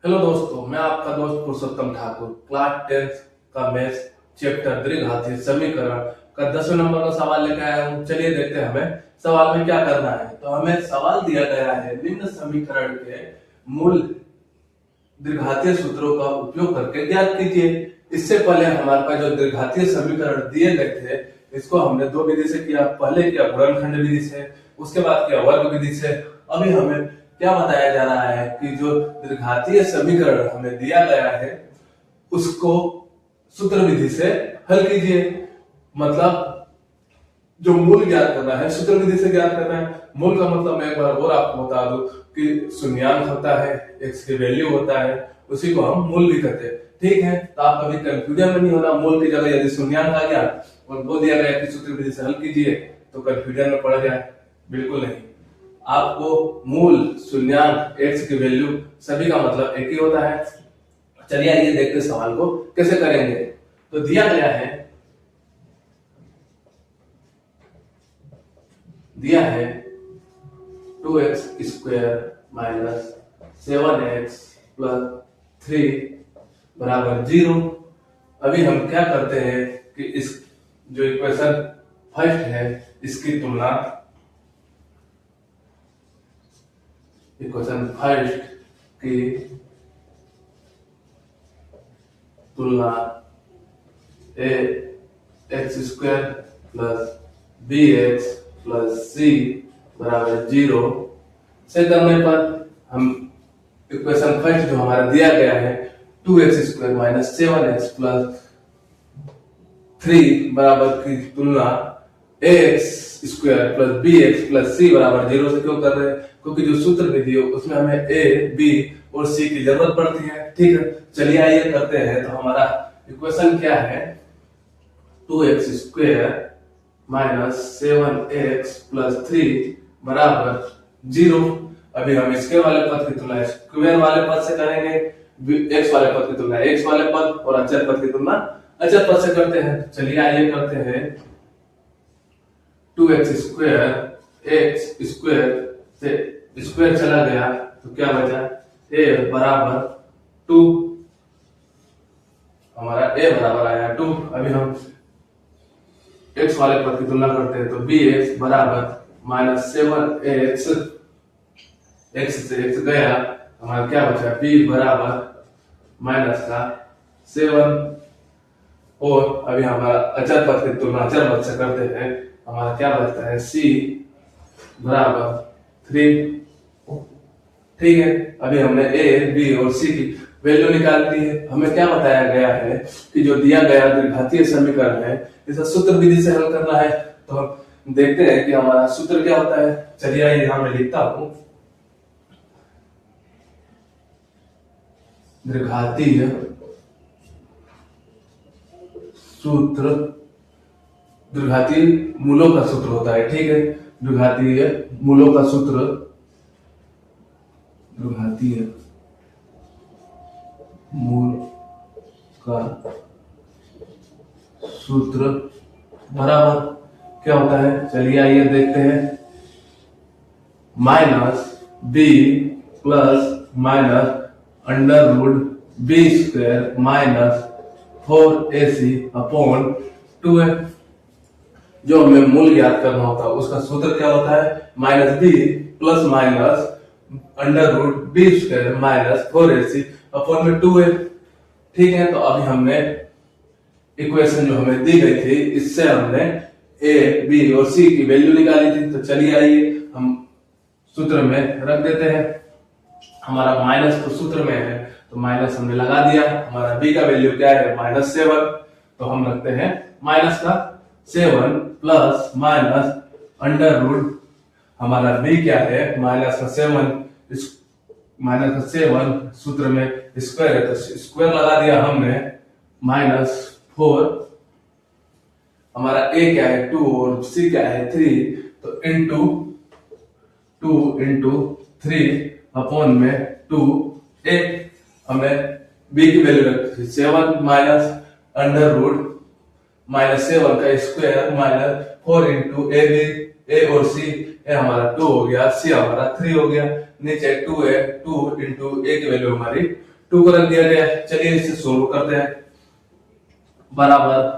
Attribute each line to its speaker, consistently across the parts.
Speaker 1: Hello दोस्तों, मैं आपका दोस्त पुरुषोत्तम ठाकुर क्लास 10 का मैथ्स चैप्टर द्विघातीय समीकरण का 10वें नंबर का सवाल लेकर आया हूँ। चलिए देखते हैं हमें सवाल में क्या करना है। तो हमें सवाल दिया गया है, निम्न समीकरण के मूल द्विघातीय सूत्रों का उपयोग करके ज्ञात कीजिए। इससे पहले हमारे पास जो द्विघातीय समीकरण दिए गए थे, इसको हमने दो विधि से किया। पहले किया गुणनखंड विधि से, उसके बाद किया वर्ग विधि से। अभी हमें क्या बताया जा रहा है कि जो द्विघातीय समीकरण हमें दिया गया है उसको सूत्र विधि से हल कीजिए। मतलब जो मूल ज्ञात करना है सूत्र विधि से ज्ञात करना है। मूल का मतलब मैं एक बार और आपको बता दूं कि शून्यांक होता है, एक्स की वैल्यू होता है, उसी को हम मूल भी कहते हैं। ठीक है, तो आप कभी कंफ्यूजन में नहीं होना। मूल की जगह यदि शून्यांक आ गया और बोल दिया गया कि सूत्र विधि से हल कीजिए तो कंफ्यूजन में पड़ जाए, बिल्कुल नहीं। आपको मूल, शून्यांक, एक्स की वैल्यू सभी का मतलब एक ही होता है। चलिए आइए देखते सवाल को कैसे करेंगे। तो दिया गया है 2x² माइनस 7x प्लस 3 बराबर 0। अभी हम क्या करते हैं कि इस जो इक्वेशन फर्स्ट है इसकी तुलना इक्वेशन फर्स्ट की तुलना A X square plus B X plus C बराबर 0 से करने पर हम इक्वेशन फर्स्ट जो हमारा दिया गया है 2x² माइनस 7x प्लस 3 बराबर की तुलना ax² plus bx plus c बराबर 0 से क्यों कर रहे हैं? क्योंकि जो सूत्र विधि है उसमें हमें a, b और c की जरूरत पड़ती है। ठीक है, चलिए आइए करते हैं। तो हमारा इक्वेशन क्या है? 2x² माइनस 7x प्लस 3 बराबर 0। अभी हम इसके वाले पद की तुलना स्क्वायर वाले पद से करेंगे, एक्स वाले पद की तुलना एक्स वाले पद और अचर पद की तुलना अचर पद से करते हैं। चलिए आइए करते हैं। 2x² x स्क्वायर से स्क्वायर चला गया तो क्या बचा? a बराबर 2। हमारा a बराबर आया 2। अभी हम x वाले पद की तुलना करते हैं तो bx बराबर माइनस 7x, x से x गया, हमारा क्या बचा? b बराबर माइनस का 7। और अभी हमारा अचर पद की तुलना अचर पद से करते हैं। हमारा क्या बचता है? c बराबर 3। ठीक है, अभी हमने a, b और c की वैल्यू निकाल ली है। हमें क्या बताया गया है कि जो दिया गया द्विघातीय समीकरण है इसे सूत्र विधि से हल करना है। तो हम देखते हैं कि हमारा सूत्र क्या होता है। चलिए आइए यहां मैं लिखता हूं। द्विघातीय सूत्र द्विघातीय मूलों का सूत्र होता है। ठीक है, द्विघातीय मूलों का सूत्र, द्विघातीय मूल का सूत्र बराबर क्या होता है? चलिए आइए देखते हैं। Minus b plus minus under root b square minus 4ac upon 2a। जो हमें मूल ज्ञात करना होता है उसका सूत्र क्या होता है? Minus b plus minus under root b square minus 4ac upon में 2a। ठीक है, तो अभी हमने इक्वेशन जो हमें दी गई थी इससे हमने a, b और c की वैल्यू निकाली थी। तो चलिए आइए हम सूत्र में रख देते हैं। हमारा माइनस तो सूत्र में है तो माइनस हमने लगा दिया। हमारा b का वैल्यू क्या है? -7। तो हम रखते हैं माइनस का 7 प्लस माइनस अंडर रूट, हमारा b क्या है? -7 सूत्र में स्क्वायर है तो स्क्वायर लगा दिया हमने, -4। हमारा a क्या है? 2 और c क्या है? 3। तो इंटू 2 इंटू 3 अपॉन में 2a। हमने b की वैल्यू रखी 7 माइनस अंडर रूट -7 का स्क्वायर माइनस 4 इंटू a और c। ए हमारा 2 हो गया, c हमारा 3 हो गया। नीचे 2 है, 2 इंटू a की वैल्यू हमारी 2 को रख दिया गया है। चलिए इसे सोल्व करते हैं। बराबर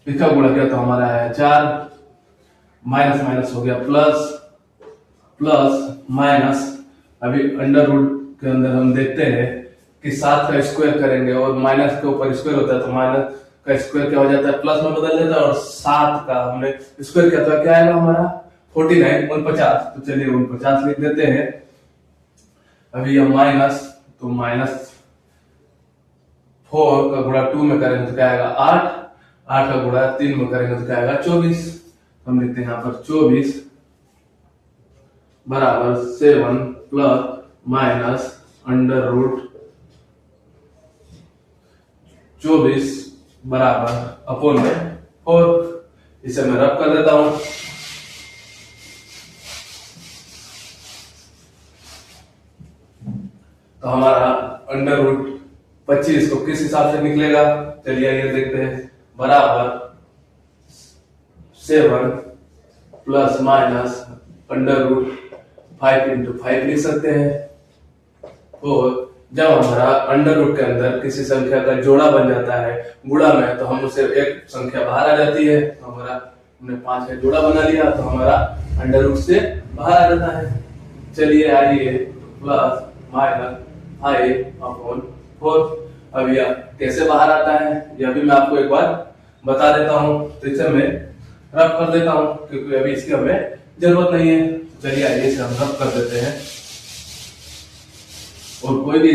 Speaker 1: इसका गुणा किया तो हमारा है 4, माइनस माइनस हो गया प्लस, प्लस माइनस। अभी अंडर रूट के अंदर हम देखते हैं कि 7 का स्क्वायर करेंगे और माइनस के ऊपर स्क्वायर होता है तो माइनस का स्क्वायर क्या हो जाता है, प्लस में बदल जाता है। और 7 का हमने स्क्वायर किया तो क्या आएगा हमारा 49, 49। तो चलिए 49 लिख देते हैं। अभी ये माइनस, तो माइनस 4 का गुणा 2 में करेंगे तो क्या आएगा 8, 8 का गुणा 3 में करेंगे तो क्या आएगा 24। हम लिखते हैं यहाँ पर 24 बराबर 7 प्लस माइनस अंडर रूट 24 बराबर अपोन में 4। इसे मैं रब कर देता हूं। तो हमारा अंडर रूट 25 को किस हिसाब से निकलेगा, चलिए ये देखते हैं। बराबर 7 plus minus under root 5 into 5 लिख सकते हैं। और जब हमारा अंडर रूट के अंदर किसी संख्या का जोड़ा बन जाता है गुणा में, तो हम उसे एक संख्या बाहर आ जाती है। तो हमारा हमने 5 का जोड़ा बना लिया तो हमारा अंडर रूट से बाहर आ जाता है। चलिए आइए प्लस माइनस 5/4। अब यह कैसे बाहर आता है यह भी मैं आपको एक बार बता देता हूँ। तो इसे मैं रब कर देता हूँ क्योंकि अभी इसकी हमें जरूरत नहीं है। चलिए आइए इसे हम रब कर देते हैं। और कोई भी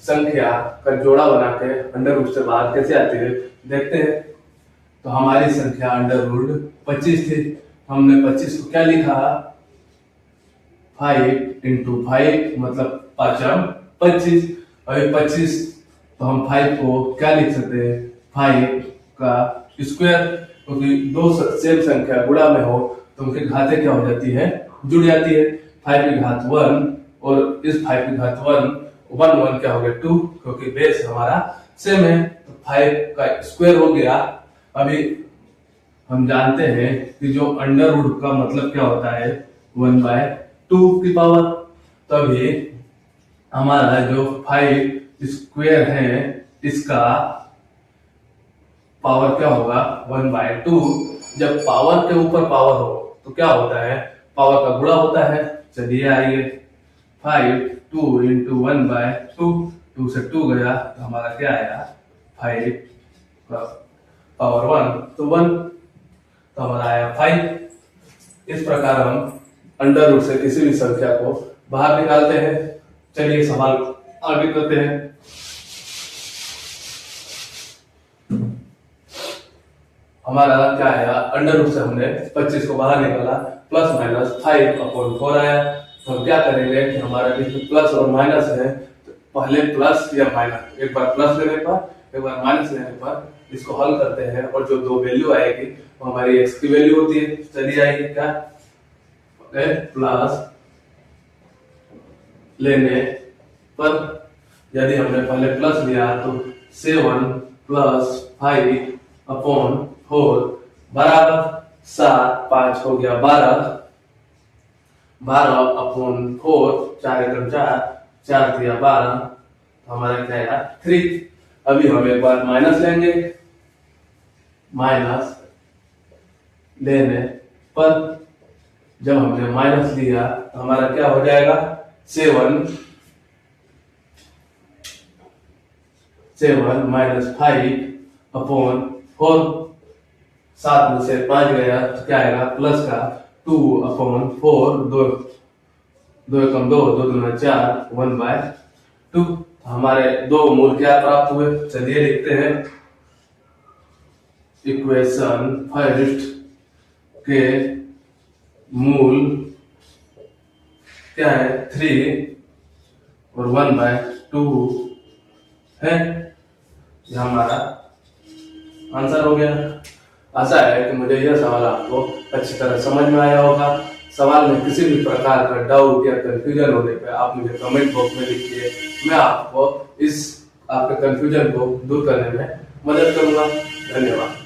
Speaker 1: संख्या का जोड़ा बना के अंडर रूट से बाहर कैसे आती है देखते हैं। तो हमारी संख्या अंडर रूट 25 थी। हमने 25 को क्या लिखा 5 इंटू 5 मतलब 5×25। अभी 25 तो हम 5 को क्या लिख सकते हैं 5 का स्क्वायर, क्योंकि दो सेम संख्या गुणा में हो तो उनकी घातें क्या हो जाती है जुड़ जाती है। 5 की घात 1 और इस 5 की घात 1 क्या हो गया 2, क्योंकि बेस हमारा सेम है। तो 5 का स्क्वायर हो गया। अभी हम जानते हैं कि जो अंडर रूट का मतलब क्या होता है 1/2 की पावर। तभी हमारा जो 5 स्क्वायर है इसका पावर क्या होगा 1/2। जब पावर के ऊपर पावर हो तो क्या होता है पावर का गुणा होता है। चलिए आइए 5 2 इंटू 1/2, 2 से 2 गया तो हमारा क्या आया 5 का पावर 1 तो 1, तो हमारा आया 5। इस प्रकार हम अंडर रूट से किसी भी संख्या को बाहर निकालते हैं। चलिए सवाल आगे करते हैं। हमारा क्या आया अंडर रूट से हमने 25 को बाहर निकाला प्लस माइनस 5/4 आया। तो हम क्या करेंगे कि हमारा बीच प्लस और माइनस है तो पहले प्लस या माइनस, एक बार प्लस लेने पर एक बार माइनस लेने पर इसको हल करते हैं और जो दो वैल्यू आएगी वो हमारी एक्स की वैल्यू होती है। चलिए आएगी क्या प्लस लेने पर यदि हमने पहले प्लस लिया तो 7 प्लस 5/4 बराबर 7, 5 हो गया 12, 12/4, 4 एकम 4, 4 दिया 12, तो हमारा क्या आया 3। अभी हम एक बार माइनस लेंगे। माइनस लेने पर जब हमने माइनस लिया तो हमारा क्या हो जाएगा 7 माइनस 5/4, 7 में से 5 गया तो क्या आएगा प्लस का 2/4, 2 एकम 2, 2 दूना 4, 1/2। हमारे दो मूल क्या प्राप्त हुए चलिए लिखते हैं। इक्वेशन फर्स्ट के मूल क्या है 3 और 1/2 है। यह हमारा आंसर हो गया। आशा है कि मुझे यह सवाल आपको अच्छी तरह समझ में आया होगा। सवाल में किसी भी प्रकार का डाउट या कंफ्यूजन होने पे आप मुझे कमेंट बॉक्स में लिखिए। मैं आपको इस आपके कंफ्यूजन को दूर करने में मदद करूंगा। धन्यवाद।